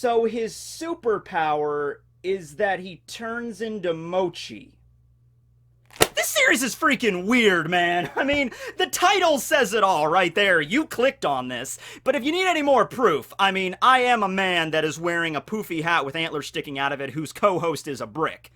So his superpower is that he turns into mochi. This series is freaking weird, man. I mean, the title says it all right there. You clicked on this. But if you need any more proof, I mean, I am a man that is wearing a poofy hat with antlers sticking out of it whose co-host is a brick.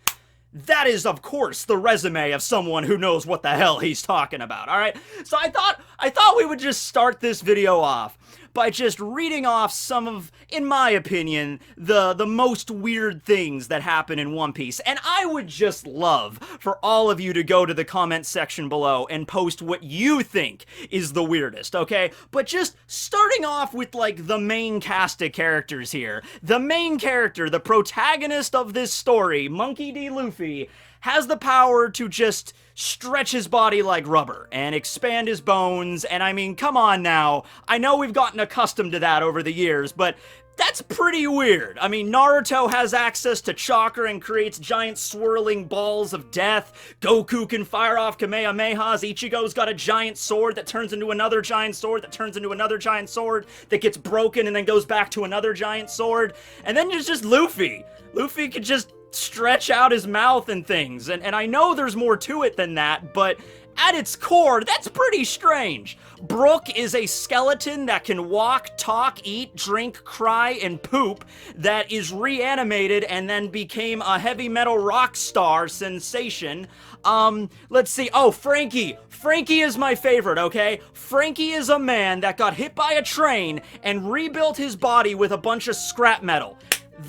That is, of course, the resume of someone who knows what the hell he's talking about, alright? So I thought we would just start this video off by just reading off some of, in my opinion, the most weird things that happen in One Piece. And I would just love for all of you to go to the comment section below and post what you think is the weirdest, okay? But just starting off with, like, the main cast of characters here. The main character, the protagonist of this story, Monkey D. Luffy, has the power to just stretch his body like rubber and expand his bones, and I mean, come on now. I know we've gotten accustomed to that over the years, but that's pretty weird. I mean, Naruto has access to chakra and creates giant swirling balls of death. Goku can fire off Kamehamehas. Ichigo's got a giant sword that turns into another giant sword that turns into another giant sword that gets broken and then goes back to another giant sword. And then there's just Luffy. Luffy could just stretch out his mouth and things, and I know there's more to it than that, but at its core, that's pretty strange. Brook is a skeleton that can walk, talk, eat, drink, cry, and poop that is reanimated and then became a heavy metal rock star sensation. Let's see. Oh, Frankie. Frankie is my favorite, okay? Frankie is a man that got hit by a train and rebuilt his body with a bunch of scrap metal.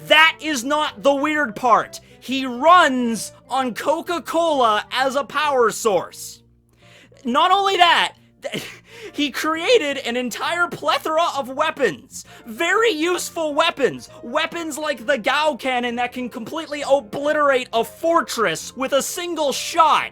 That is not the weird part. He runs on Coca-Cola as a power source. Not only that, he created an entire plethora of weapons. Very useful weapons. Weapons like the Gao cannon that can completely obliterate a fortress with a single shot.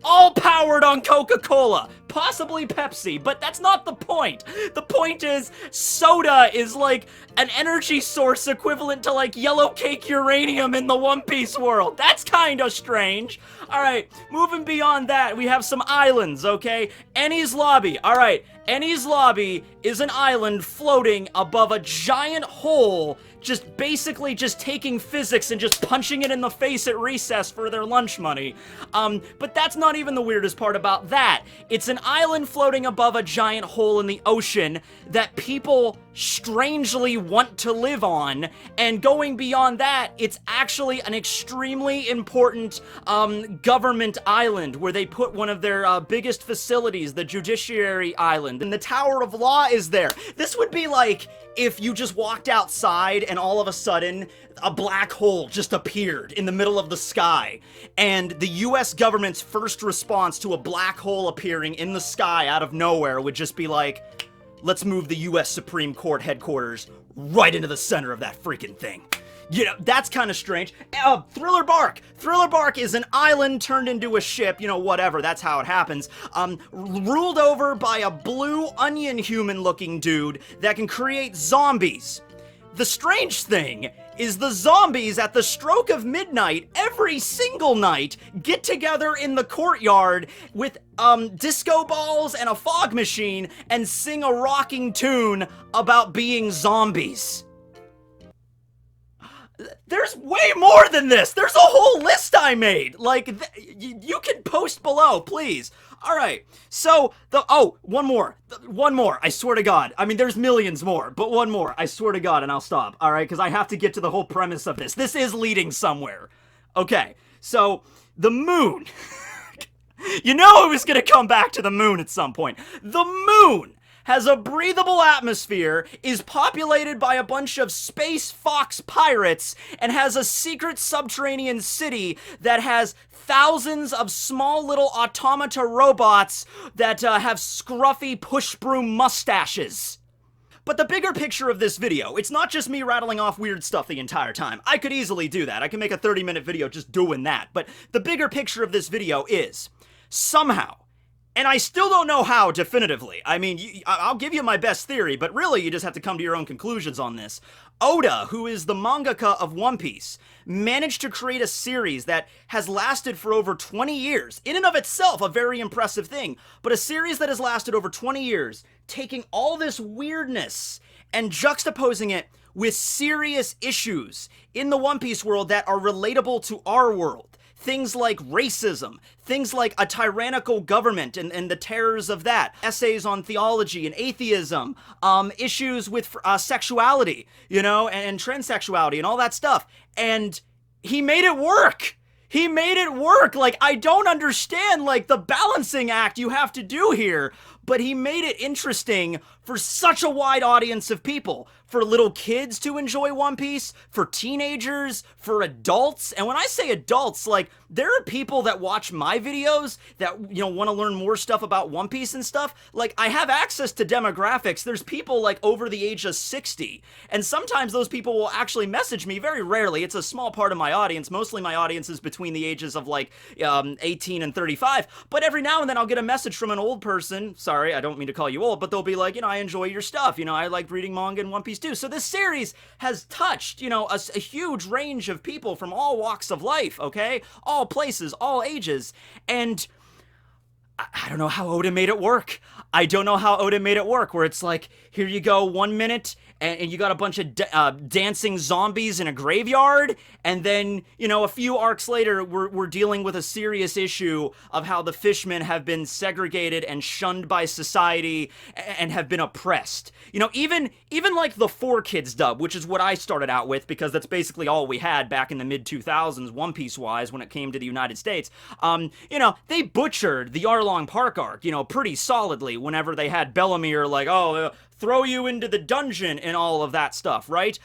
All powered on Coca-Cola, possibly Pepsi, but that's not the point. The point is, soda is like an energy source equivalent to like yellow cake uranium in the One Piece world. That's kind of strange. Alright, moving beyond that, we have some islands, okay? Enies Lobby. Alright, Enies Lobby is an island floating above a giant hole, just basically just taking physics and just punching it in the face at recess for their lunch money. But that's not even the weirdest part about that. It's an island floating above a giant hole in the ocean that people strangely want to live on, and going beyond that, it's actually an extremely important government island where they put one of their biggest facilities, the Judiciary Island, and the Tower of Law is there. This would be like if you just walked outside and all of a sudden a black hole just appeared in the middle of the sky, and the US government's first response to a black hole appearing in the sky out of nowhere would just be like, let's move the US Supreme Court headquarters right into the center of that freaking thing. You know, that's kind of strange. Thriller Bark. Thriller Bark is an island turned into a ship, you know, whatever, that's how it happens. Ruled over by a blue onion human looking dude that can create zombies. The strange thing is the zombies at the stroke of midnight, every single night, get together in the courtyard with disco balls and a fog machine and sing a rocking tune about being zombies. There's way more than this. There's a whole list I made. Like, you can post below, please. All right. So, one more. One more. I swear to God. I mean, there's millions more, but one more. I swear to God, and I'll stop. All right, because I have to get to the whole premise of this. This is leading somewhere. Okay. So, the moon. You know it was going to come back to the moon at some point. The moon has a breathable atmosphere, is populated by a bunch of space fox pirates, and has a secret subterranean city that has thousands of small little automata robots that have scruffy push broom mustaches. But the bigger picture of this video, it's not just me rattling off weird stuff the entire time. I could easily do that. I can make a 30-minute video just doing that. But the bigger picture of this video is, somehow, and I still don't know how definitively. I mean, I'll give you my best theory, but really you just have to come to your own conclusions on this. Oda, who is the mangaka of One Piece, managed to create a series that has lasted for over 20 years. In and of itself, a very impressive thing. But a series that has lasted over 20 years, taking all this weirdness and juxtaposing it with serious issues in the One Piece world that are relatable to our world. Things like racism, things like a tyrannical government and the terrors of that, essays on theology and atheism, issues with sexuality, you know, and transsexuality and all that stuff. And he made it work. He made it work. Like, I don't understand, like, the balancing act you have to do here, but he made it interesting for such a wide audience of people. For little kids to enjoy One Piece, for teenagers, for adults. And when I say adults, like, there are people that watch my videos that, you know, want to learn more stuff about One Piece and stuff. Like, I have access to demographics. There's people, like, over the age of 60. And sometimes those people will actually message me, very rarely. It's a small part of my audience. Mostly my audience is between the ages of, like, 18 and 35. But every now and then I'll get a message from an old person. Sorry, I don't mean to call you old, but they'll be like, you know, I enjoy your stuff. You know, I like reading manga and One Piece too. So this series has touched, you know, a huge range of people from all walks of life, okay? All places, all ages. And I don't know how Oda made it work. I don't know how Oda made it work, where it's like, here you go, 1 minute, and you got a bunch of dancing zombies in a graveyard, and then, you know, a few arcs later, we're dealing with a serious issue of how the fishmen have been segregated and shunned by society and have been oppressed. You know, even like the 4Kids dub, which is what I started out with, because that's basically all we had back in the mid-2000s, One Piece-wise, when it came to the United States. You know, they butchered the Arlong Park arc, you know, pretty solidly whenever they had Bellamere, like, oh, throw you into the dungeon and all of that stuff, right?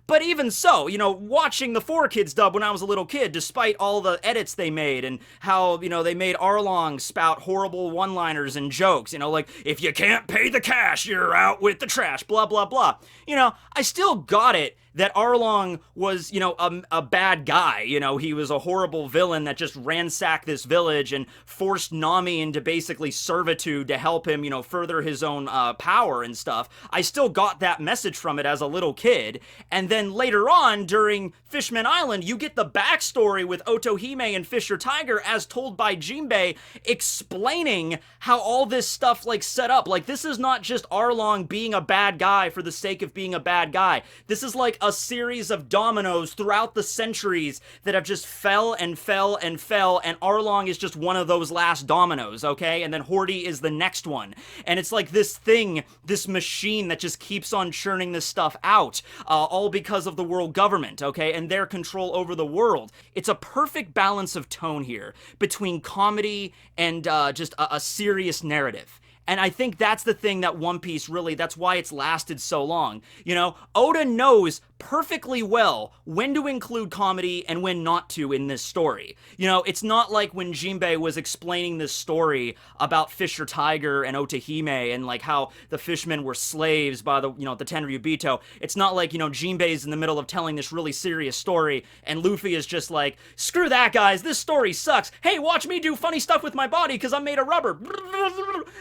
But even so, you know, watching the 4Kids dub when I was a little kid, despite all the edits they made and how, you know, they made Arlong spout horrible one-liners and jokes, you know, like, if you can't pay the cash, you're out with the trash, blah, blah, blah. You know, I still got it that Arlong was, you know, a bad guy. You know, he was a horrible villain that just ransacked this village and forced Nami into basically servitude to help him, you know, further his own power and stuff. I still got that message from it as a little kid. And then later on, during Fishman Island, you get the backstory with Otohime and Fisher Tiger as told by Jinbei, explaining how all this stuff, like, set up. Like, this is not just Arlong being a bad guy for the sake of being a bad guy. This is like a series of dominoes throughout the centuries that have just fell and fell and fell, and Arlong is just one of those last dominoes, okay? And then Horty is the next one. And it's like this thing, this machine that just keeps on churning this stuff out, all because of the world government, okay? And their control over the world. It's a perfect balance of tone here between comedy and just a serious narrative. And I think that's the thing that One Piece really, that's why it's lasted so long. You know, Oda knows perfectly well when to include comedy and when not to in this story. You know, it's not like when Jinbei was explaining this story about Fisher Tiger and Otohime and like how the fishmen were slaves by the, you know, the Tenryubito. It's not like, you know, Jinbei's in the middle of telling this really serious story and Luffy is just like, screw that, guys, this story sucks. Hey, watch me do funny stuff with my body because I'm made of rubber.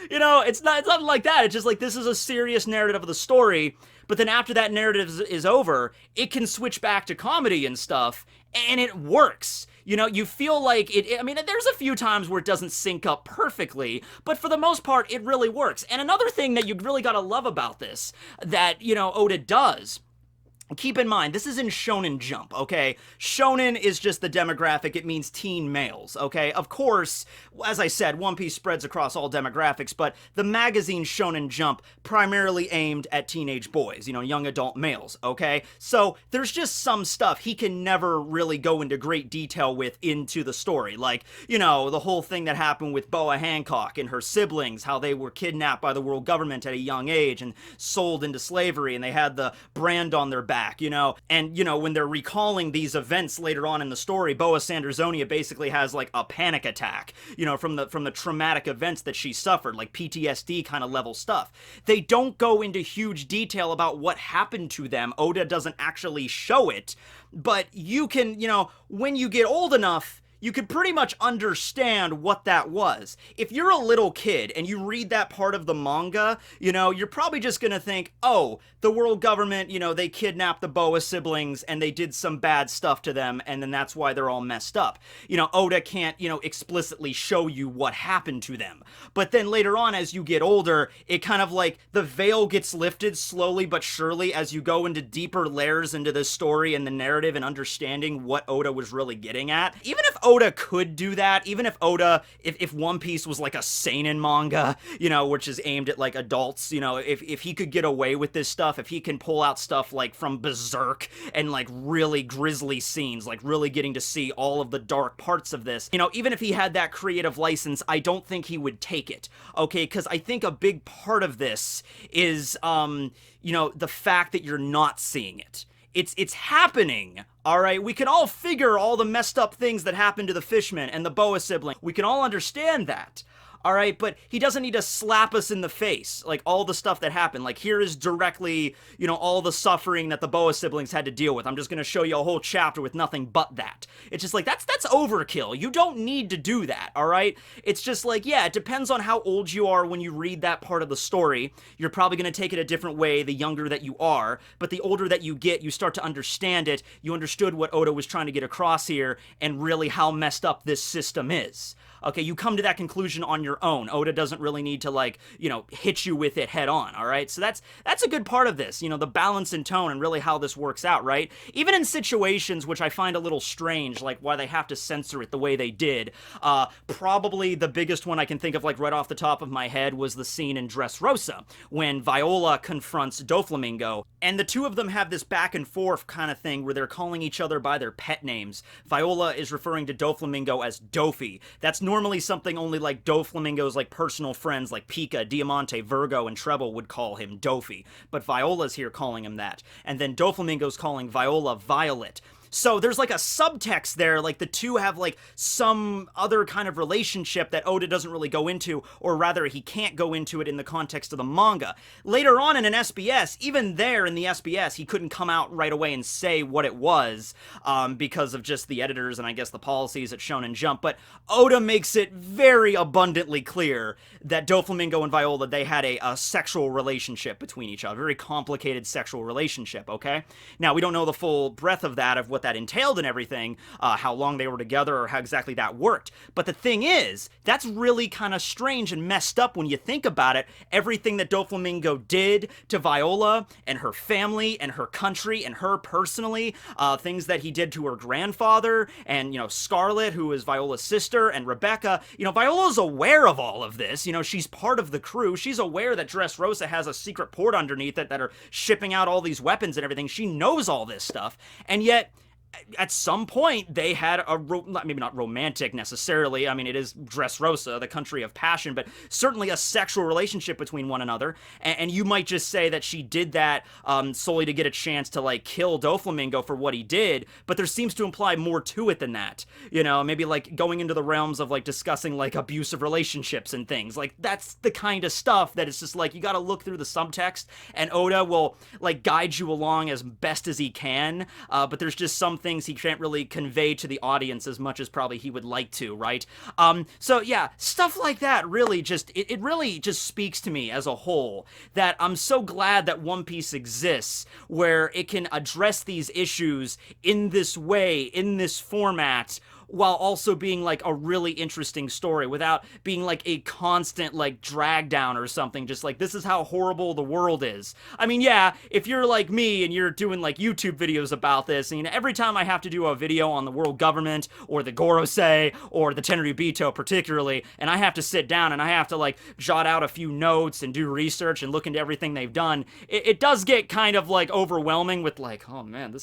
You know, it's not like that. It's just like, this is a serious narrative of the story. But then after that narrative is over, it can switch back to comedy and stuff, and it works. You know, you feel like I mean, there's a few times where it doesn't sync up perfectly, but for the most part, it really works. And another thing that you really gotta love about this, that, you know, Oda does, keep in mind, this is in Shonen Jump, okay? Shonen is just the demographic, it means teen males, okay? Of course, as I said, One Piece spreads across all demographics, but the magazine Shonen Jump primarily aimed at teenage boys, you know, young adult males, okay? So there's just some stuff he can never really go into great detail with into the story, like, you know, the whole thing that happened with Boa Hancock and her siblings, how they were kidnapped by the world government at a young age and sold into slavery, and they had the brand on their back. You know, and, you know, when they're recalling these events later on in the story, Boa Sandersonia basically has, like, a panic attack, you know, from the traumatic events that she suffered, like PTSD kind of level stuff. They don't go into huge detail about what happened to them. Oda doesn't actually show it, but you can, you know, when you get old enough, you could pretty much understand what that was. If you're a little kid and you read that part of the manga, you're probably just gonna think, oh, the world government, they kidnapped the Boa siblings and they did some bad stuff to them, and then that's why they're all messed up. Oda can't, explicitly show you what happened to them. But then later on, as you get older, it kind of like the veil gets lifted slowly but surely as you go into deeper layers into the story and the narrative and understanding what Oda was really getting at. Even if Oda could do that, even if Oda, if One Piece was like a seinen manga, which is aimed at like adults, if he could get away with this stuff, if he can pull out stuff like from Berserk and like really grisly scenes, like really getting to see all of the dark parts of this, even if he had that creative license, I don't think he would take it, okay? Because I think a big part of this is, the fact that you're not seeing it. It's happening, all right? We can all figure all the messed up things that happened to the Fishman and the Boa sibling. We can all understand that. All right, but he doesn't need to slap us in the face, like all the stuff that happened. Like here is directly, all the suffering that the Boa siblings had to deal with. I'm just going to show you a whole chapter with nothing but that. It's just like, that's overkill. You don't need to do that, all right? It's just like, yeah, it depends on how old you are when you read that part of the story. You're probably going to take it a different way the younger that you are, but the older that you get, you start to understand it. You understood what Oda was trying to get across here and really how messed up this system is. Okay, you come to that conclusion on your own. Oda doesn't really need to, like, hit you with it head on, all right? So that's a good part of this, the balance and tone and really how this works out, right? Even in situations which I find a little strange, like why they have to censor it the way they did, probably the biggest one I can think of, like, right off the top of my head was the scene in Dressrosa, when Viola confronts Doflamingo, and the two of them have this back and forth kind of thing where they're calling each other by their pet names. Viola is referring to Doflamingo as Dofi. That's normally something only like Doflamingo's like personal friends like Pika, Diamante, Virgo, and Treble would call him Dofi. But Viola's here calling him that. And then Doflamingo's calling Viola Violet. So there's like a subtext there, like the two have like some other kind of relationship that Oda doesn't really go into, or rather he can't go into it in the context of the manga. Later on in an SBS, even there in the SBS, he couldn't come out right away and say what it was, because of just the editors and I guess the policies at Shonen Jump, but Oda makes it very abundantly clear that Doflamingo and Viola, they had a sexual relationship between each other, very complicated sexual relationship, okay? Now, we don't know the full breadth of that, of what that entailed and everything, how long they were together or how exactly that worked. But the thing is, that's really kind of strange and messed up when you think about it. Everything that Doflamingo did to Viola and her family and her country and her personally, things that he did to her grandfather and, Scarlet, who is Viola's sister, and Rebecca, Viola's aware of all of this. She's part of the crew. She's aware that Dressrosa has a secret port underneath it that are shipping out all these weapons and everything. She knows all this stuff. And yet, at some point, they had maybe not romantic necessarily, I mean, it is Dressrosa, the country of passion, but certainly a sexual relationship between one another, and you might just say that she did that solely to get a chance to, like, kill Doflamingo for what he did, but there seems to imply more to it than that, maybe, like, going into the realms of, like, discussing, like, abusive relationships and things, like, that's the kind of stuff that it's just, like, you gotta look through the subtext, and Oda will, like, guide you along as best as he can, but there's just some things he can't really convey to the audience as much as probably he would like to, right? So yeah, stuff like that really just, it really just speaks to me as a whole that I'm so glad that One Piece exists, where it can address these issues in this way, in this format, while also being like a really interesting story without being like a constant like drag down or something, just like this is how horrible the world is. I mean, yeah, if you're like me and you're doing like YouTube videos about this, and every time I have to do a video on the world government or the Gorosei or the Tenryubito particularly, and I have to sit down and I have to like jot out a few notes and do research and look into everything they've done, it does get kind of like overwhelming with like, oh man,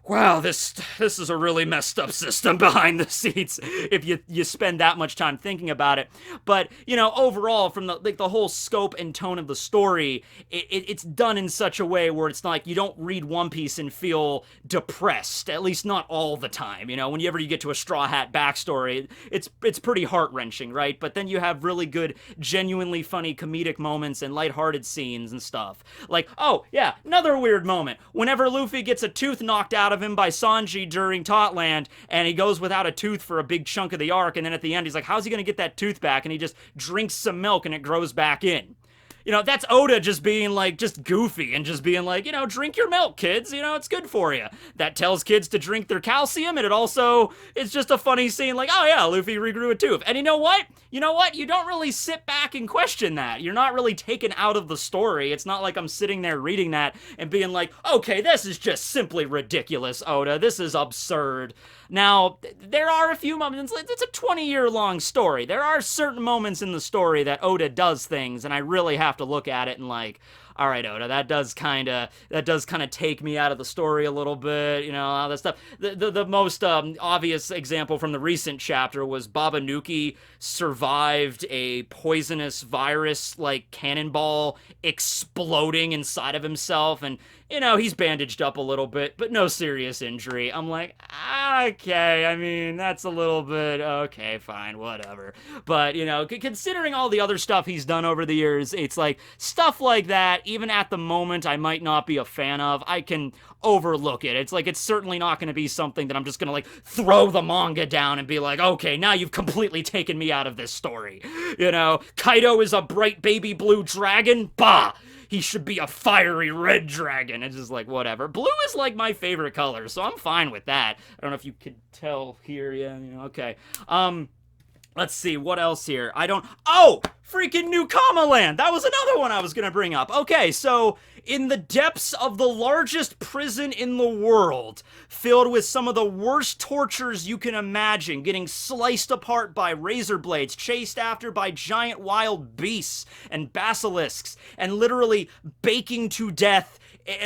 wow, this is a really messed up system behind the scenes if you spend that much time thinking about it. But, overall, from the whole scope and tone of the story, it's done in such a way where it's like you don't read One Piece and feel depressed, at least not all the time. Whenever you get to a Straw Hat backstory, it's pretty heart-wrenching, right? But then you have really good, genuinely funny comedic moments and lighthearted scenes and stuff. Like, oh, yeah, another weird moment. Whenever Luffy gets a tooth knocked out of of him by Sanji during Totland, and he goes without a tooth for a big chunk of the arc, and then at the end he's like, how's he gonna get that tooth back? And he just drinks some milk and it grows back in. You know, that's Oda just being like, just goofy and just being like, you know, drink your milk, kids. You know, it's good for you. That tells kids to drink their calcium, and it's just a funny scene like, oh yeah, Luffy regrew a tooth. And you know what? You don't really sit back and question that. You're not really taken out of the story. It's not like I'm sitting there reading that and being like, okay, this is just simply ridiculous, Oda. This is absurd. Now, there are a few moments, it's a 20-year-long story. There are certain moments in the story that Oda does things, and I really have to look at it and like, all right, Oda, that does kind of take me out of the story a little bit, you know, all that stuff. The most obvious example from the recent chapter was Babanuki survived a poisonous virus, like cannonball exploding inside of himself, and you know, he's bandaged up a little bit, but no serious injury. I'm like, okay, I mean, that's a little bit, okay, fine, whatever. But, you know, considering all the other stuff he's done over the years, it's like, stuff like that, even at the moment, I might not be a fan of. I can overlook it. It's like, it's certainly not going to be something that I'm just going to, like, throw the manga down and be like, okay, now you've completely taken me out of this story. You know, Kaido is a bright baby blue dragon? Bah! He should be a fiery red dragon. It's just like, whatever. Blue is like my favorite color, so I'm fine with that. I don't know if you could tell here. Yeah, you know, okay. Let's see, what else here? Oh! Freaking New Kama Land! That was another one I was gonna bring up. Okay, so in the depths of the largest prison in the world, filled with some of the worst tortures you can imagine, getting sliced apart by razor blades, chased after by giant wild beasts and basilisks, and literally baking to death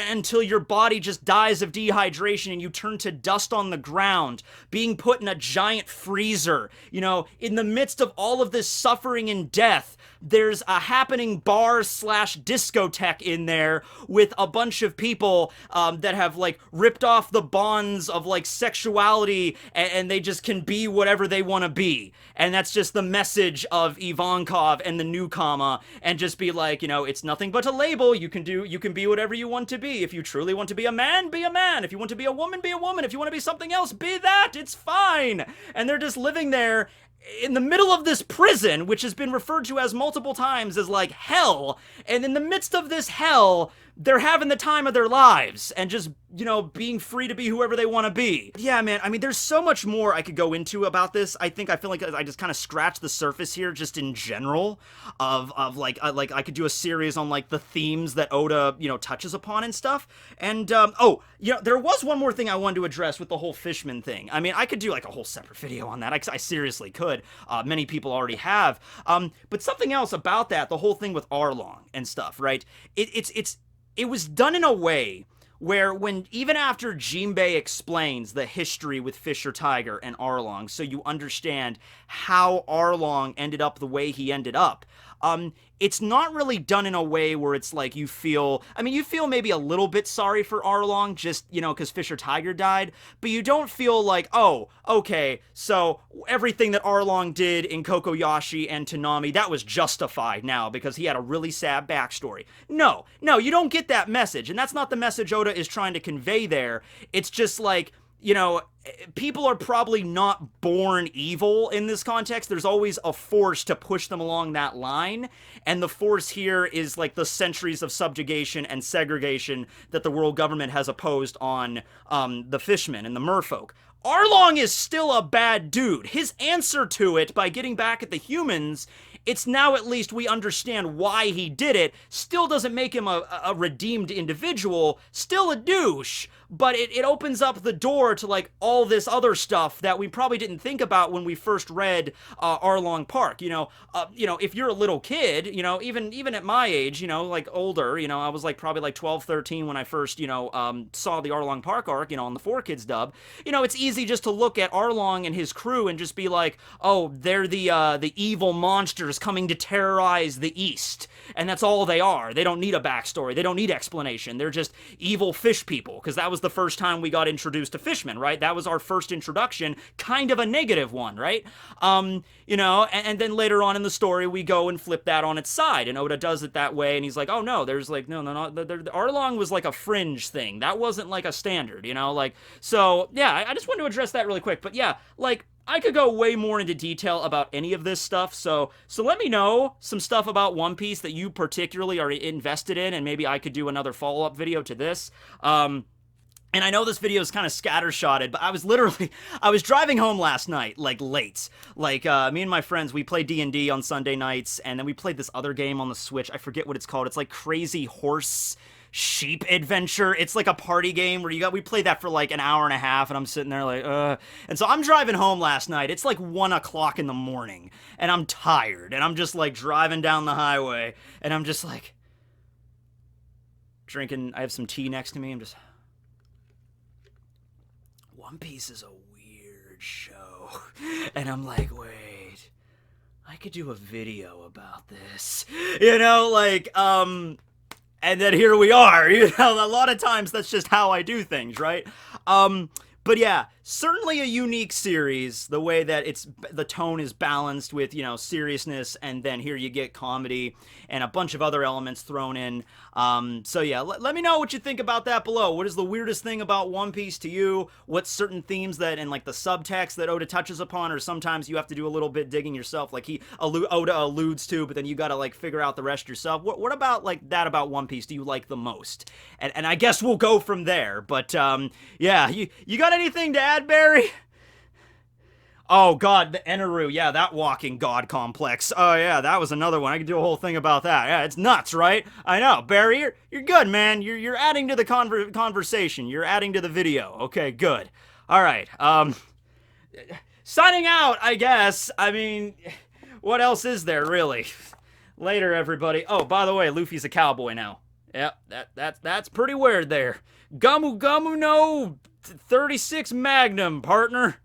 until your body just dies of dehydration and you turn to dust on the ground, being put in a giant freezer. You know, in the midst of all of this suffering and death, there's a happening bar/discotheque in there with a bunch of people that have, like, ripped off the bonds of, like, sexuality, and they just can be whatever they want to be. And that's just the message of Ivankov and the New Kama, and just be like, you know, it's nothing but a label. You can be whatever you want to be. If you truly want to be a man, be a man. If you want to be a woman, be a woman. If you want to be something else, be that. It's fine. And they're just living there in the middle of this prison, which has been referred to as multiple times as like hell, and in the midst of this hell, they're having the time of their lives and just, you know, being free to be whoever they want to be. Yeah, man, I mean, there's so much more I could go into about this. I feel like I just kind of scratched the surface here just in general of like I could do a series on like the themes that Oda, you know, touches upon and stuff. And, oh, you know, there was one more thing I wanted to address with the whole Fishman thing. I mean, I could do like a whole separate video on that. I seriously could. Many people already have. But something else about that, the whole thing with Arlong and stuff, right? It was done in a way where even after Jinbei explains the history with Fisher Tiger and Arlong, so you understand how Arlong ended up the way he ended up, it's not really done in a way where it's like you feel maybe a little bit sorry for Arlong just, you know, because Fisher Tiger died, but you don't feel like, oh, okay, so everything that Arlong did in Kokoyashi and Toonami, that was justified now because he had a really sad backstory. No, you don't get that message, and that's not the message Oda is trying to convey there. It's just like, you know, people are probably not born evil in this context. There's always a force to push them along that line, and the force here is like the centuries of subjugation and segregation that the world government has opposed on the fishmen and the merfolk. Arlong is still a bad dude. His answer to it, by getting back at the humans, it's now at least we understand why he did it, still doesn't make him a redeemed individual, still a douche, but it opens up the door to like all this other stuff that we probably didn't think about when we first read Arlong Park. You know, if you're a little kid, you know, even at my age, you know, like older, you know, I was like probably like 12, 13 when I first, you know, saw the Arlong Park arc, you know, on the 4Kids dub. You know, it's easy just to look at Arlong and his crew and just be like, oh, they're the evil monsters monsters coming to terrorize the East. And that's all they are. They don't need a backstory. They don't need explanation. They're just evil fish people, because that was the first time we got introduced to fishmen, right? That was our first introduction, kind of a negative one, right? You know, and then later on in the story, we go and flip that on its side, and Oda does it that way, and he's like, oh no, there's like, no, Arlong was like a fringe thing. That wasn't like a standard, you know? Like, so, yeah, I just wanted to address that really quick, but yeah, like, I could go way more into detail about any of this stuff, so let me know some stuff about One Piece that you particularly are invested in, and maybe I could do another follow-up video to this. And I know this video is kind of scattershotted, but I was driving home last night, like, late. Like, me and my friends, we played D&D on Sunday nights, and then we played this other game on the Switch. I forget what it's called. It's like Crazy Horse Sheep Adventure. It's like a party game where we played that for like an hour and a half, and I'm sitting there like, And so I'm driving home last night. It's like 1 o'clock in the morning, and I'm tired, and I'm just like driving down the highway, and I'm just like drinking. I have some tea next to me. I'm just... One Piece is a weird show. And I'm like, wait, I could do a video about this. You know, like, and then here we are. You know, a lot of times that's just how I do things, right? But yeah, certainly a unique series, the way that the tone is balanced with, you know, seriousness, and then here you get comedy and a bunch of other elements thrown in. So yeah, let me know what you think about that below. What is the weirdest thing about One Piece to you? What certain themes that, and like the subtext that Oda touches upon, or sometimes you have to do a little bit digging yourself, like Oda alludes to, but then you gotta like figure out the rest yourself. What about like that about One Piece do you like the most? And I guess we'll go from there, but yeah, you got anything to add, Barry? Oh god, the Eneru, yeah, that walking god complex. Oh yeah, that was another one. I could do a whole thing about that. Yeah, it's nuts, right? I know, Barry, you're good, man. You're adding to the conversation. You're adding to the video. Okay, good. All right. Signing out, I guess. I mean, what else is there really? Later, everybody. Oh, by the way, Luffy's a cowboy now. Yep, that's pretty weird there. Gumu no 36 Magnum, partner.